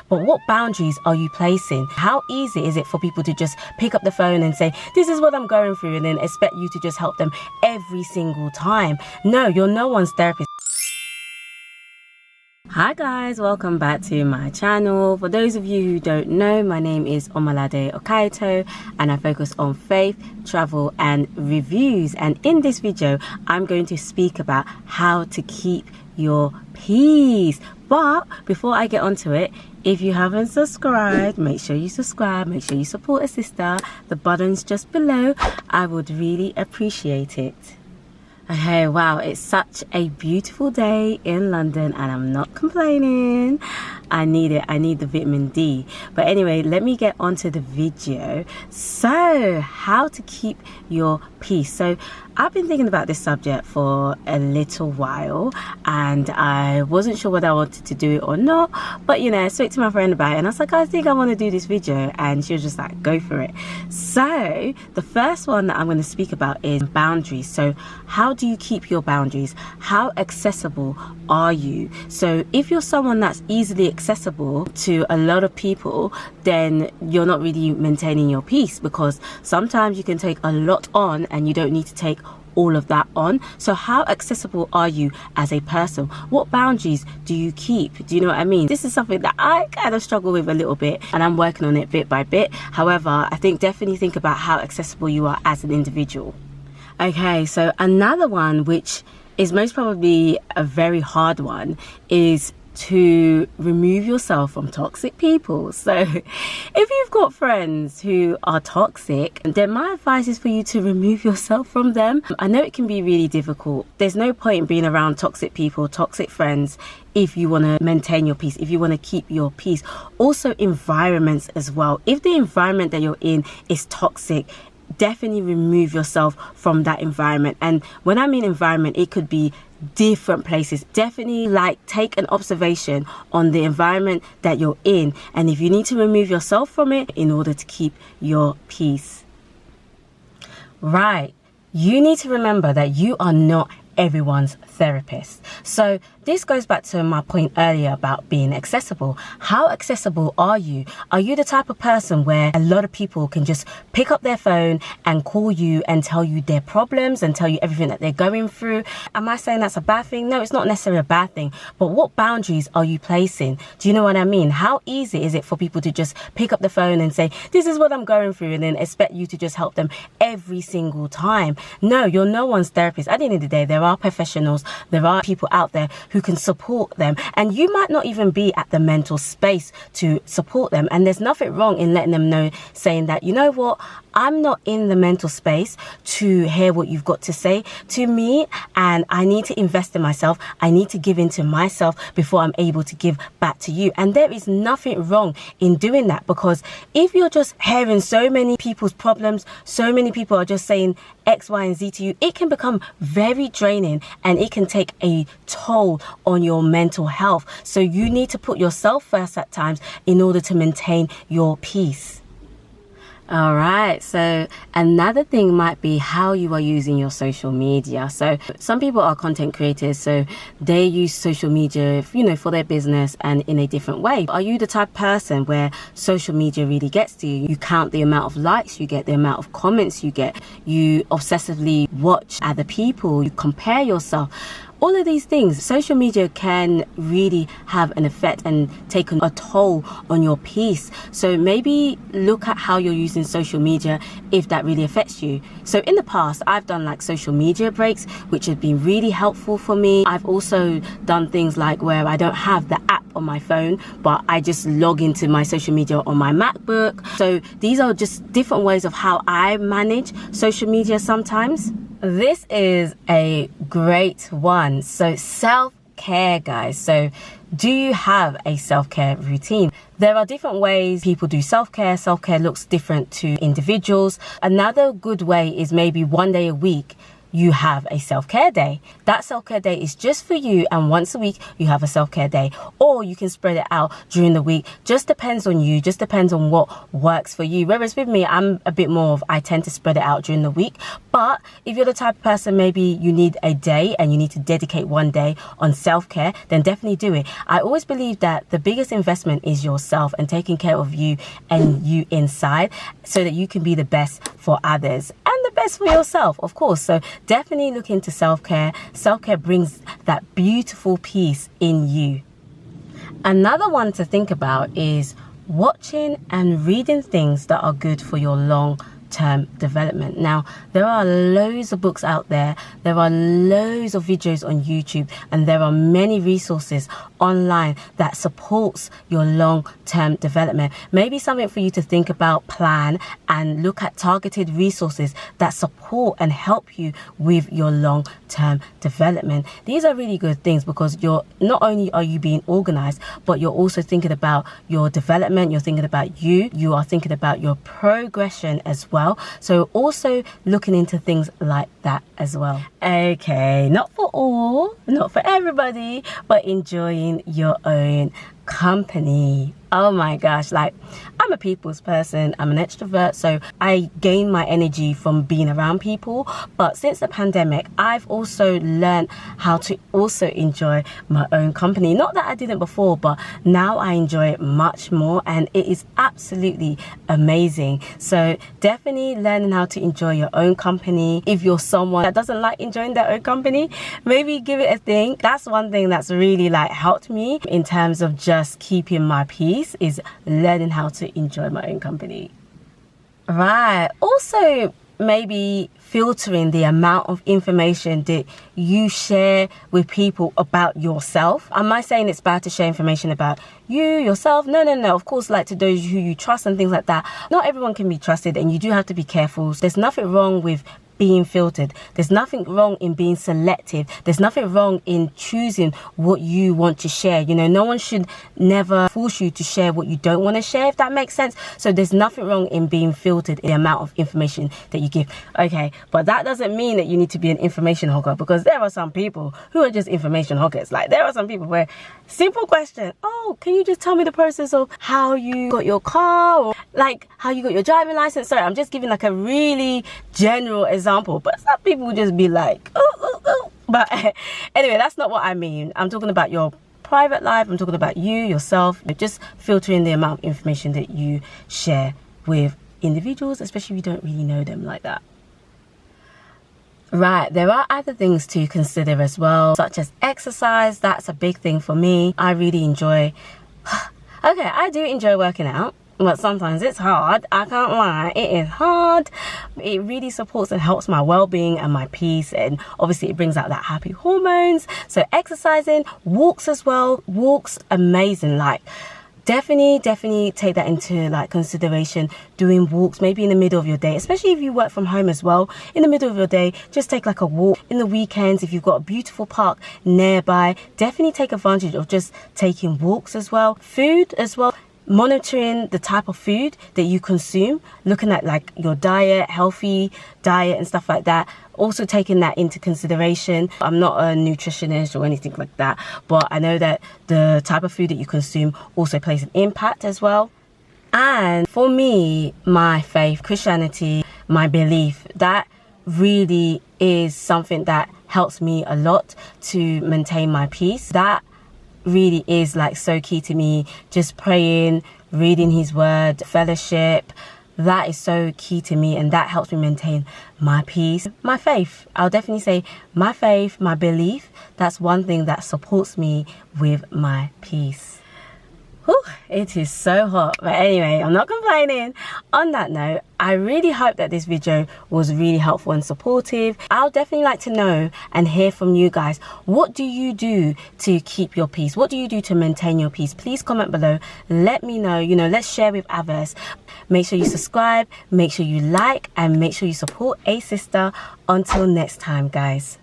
but what boundaries are you placing? How easy is it for people to just pick up the phone and say, this is what I'm going through, and then expect you to just help them every single time? No, you're no one's therapist. Hi guys, welcome back to my channel. For those of you who don't know, my name is omoladeokaiyeto and I focus on faith, travel and reviews. And in this video, I'm going to speak about how to keep your peace. But before I get onto it, if you haven't subscribed, make sure you subscribe, make sure you support a sister. The button's just below. I would really appreciate it. Okay, wow, it's such a beautiful day in London and I'm not complaining. I need it. I need the vitamin D. But anyway, let me get onto the video. So, how to keep your peace. So, I've been thinking about this subject for a little while and I wasn't sure whether I wanted to do it or not. But, you know, I spoke to my friend about it and I was like, I think I want to do this video. And she was just like, go for it. So, the first one that I'm going to speak about is boundaries. So, how do you keep your boundaries? How accessible are you? So, if you're someone that's easily accessible to a lot of people, then you're not really maintaining your peace, because sometimes you can take a lot on and you don't need to take all of that on. So how accessible are you as a person? What boundaries do you keep? Do you know what I mean? This is something that I kind of struggle with a little bit and I'm working on it bit by bit. However, I think definitely think about how accessible you are as an individual. Okay, so another one, which is most probably a very hard one, is to remove yourself from toxic people. So if you've got friends who are toxic, then my advice is for you to remove yourself from them. I know it can be really difficult. There's no point in being around toxic people, toxic friends, if you want to maintain your peace, if you want to keep your peace. Also environments as well. If the environment that you're in is toxic, definitely remove yourself from that environment. And when I mean environment, it could be different places. Definitely take an observation on the environment that you're in, and if you need to remove yourself from it in order to keep your peace. Right, you need to remember that you are not everyone's therapist. So this goes back to my point earlier about being accessible. How accessible are you? Are you the type of person where a lot of people can just pick up their phone and call you and tell you their problems and tell you everything that they're going through? Am I saying that's a bad thing? No, it's not necessarily a bad thing. But what boundaries are you placing? Do you know what I mean? How easy is it for people to just pick up the phone and say, this is what I'm going through, and then expect you to just help them every single time? No, you're no one's therapist. At the end of the day, there are professionals, there are people out there who can support them, and you might not even be at the mental space to support them. And there's nothing wrong in letting them know, saying that, you know what, I'm not in the mental space to hear what you've got to say to me, and I need to invest in myself. I need to give into myself before I'm able to give back to you. And there is nothing wrong in doing that, because if you're just hearing so many people's problems, so many people are just saying X, Y, and Z to you, it can become very draining and it can take a toll on your mental health. So you need to put yourself first at times in order to maintain your peace. All right, so another thing might be how you are using your social media. So some people are content creators, so they use social media, you know, for their business and in a different way. Are you the type of person where social media really gets to you? You count the amount of likes you get, the amount of comments you get, you obsessively watch other people, you compare yourself. All of these things, social media can really have an effect and take a toll on your peace. So maybe look at how you're using social media, if that really affects you. So in the past, I've done social media breaks, which have been really helpful for me. I've also done things like where I don't have the app on my phone, but I just log into my social media on my MacBook. So these are just different ways of how I manage social media sometimes. This is a great one. So self-care, guys. So do you have a self-care routine? There are different ways people do self-care. Self-care looks different to individuals. Another good way is maybe one day a week you have a self-care day. That self-care day is just for you, and once a week you have a self-care day, or you can spread it out during the week. Just depends on you, just depends on what works for you. Whereas with me, I'm a bit more of, I tend to spread it out during the week. But if you're the type of person, maybe you need a day and you need to dedicate one day on self-care, then definitely do it. I always believe that the biggest investment is yourself and taking care of you and you inside, so that you can be the best for others and the best for yourself, of course. So definitely look into self-care. Self-care brings that beautiful peace in you. Another one to think about is watching and reading things that are good for your long-term development. Now, there are loads of books out there, there are loads of videos on YouTube, and there are many resources online that supports your long-term development. Maybe something for you to think about, plan, and look at targeted resources that support and help you with your long-term development. These are really good things, because you're not only are you being organized, but you're also thinking about your development, you're thinking about you are thinking about your progression as well. So also looking into things like that as well. Okay, not for all, not for everybody, but enjoying your own company. Oh my gosh, like, I'm a people's person, I'm an extrovert, so I gain my energy from being around people. But since the pandemic, I've also learned how to also enjoy my own company. Not that I didn't before, but now I enjoy it much more, and it is absolutely amazing. So definitely learning how to enjoy your own company. If you're someone that doesn't like enjoying their own company, maybe give it a think. That's one thing that's really like helped me in terms of just keeping my peace, is learning how to enjoy my own company. Right. Also, maybe filtering the amount of information that you share with people about yourself. Am I saying it's bad to share information about yourself? No. Of course, like to those who you trust and things like that. Not everyone can be trusted, and you do have to be careful. There's nothing wrong with being filtered. There's nothing wrong in being selective. There's nothing wrong in choosing what you want to share. You know, no one should never force you to share what you don't want to share, if that makes sense. So there's nothing wrong in being filtered in the amount of information that you give. Okay, but that doesn't mean that you need to be an information hogger, because there are some people who are just information hoggers. Like, there are some people where simple question, oh, can you just tell me the process of how you got your car, or like how you got your driving license? Sorry, I'm just giving like a really general example, but some people will just be like, oh. But anyway, that's not what I mean. I'm talking about your private life. I'm talking about yourself. Just filtering the amount of information that you share with individuals, especially if you don't really know them like that. Right, there are other things to consider as well, such as exercise. That's a big thing for me. I really enjoy okay, I do enjoy working out, but sometimes it's hard. I can't lie, it is hard. It really supports and helps my well-being and my peace, and obviously it brings out that happy hormones. So exercising, walks as well. Walks, amazing. Like, definitely take that into like consideration. Doing walks maybe in the middle of your day, especially if you work from home as well. In the middle of your day, just take like a walk. In the weekends, if you've got a beautiful park nearby, definitely take advantage of just taking walks as well. Food as well, monitoring the type of food that you consume, looking at like your diet, healthy diet and stuff like that. Also taking that into consideration. I'm not a nutritionist or anything like that, but I know that the type of food that you consume also plays an impact as well. And for me, my faith, Christianity, my belief, that really is something that helps me a lot to maintain my peace. That really is like so key to me. Just praying, reading his word, fellowship, that is so key to me, and that helps me maintain my peace. My faith, I'll definitely say my faith, my belief, that's one thing that supports me with my peace. Whew, it is so hot, but anyway, I'm not complaining. On that note, I really hope that this video was really helpful and supportive. I'll definitely like to know and hear from you guys. What do you do to keep your peace? What do you do to maintain your peace? Please comment below. Let me know. You know, let's share with others. Make sure you subscribe, make sure you like, and make sure you support a sister. Until next time, guys.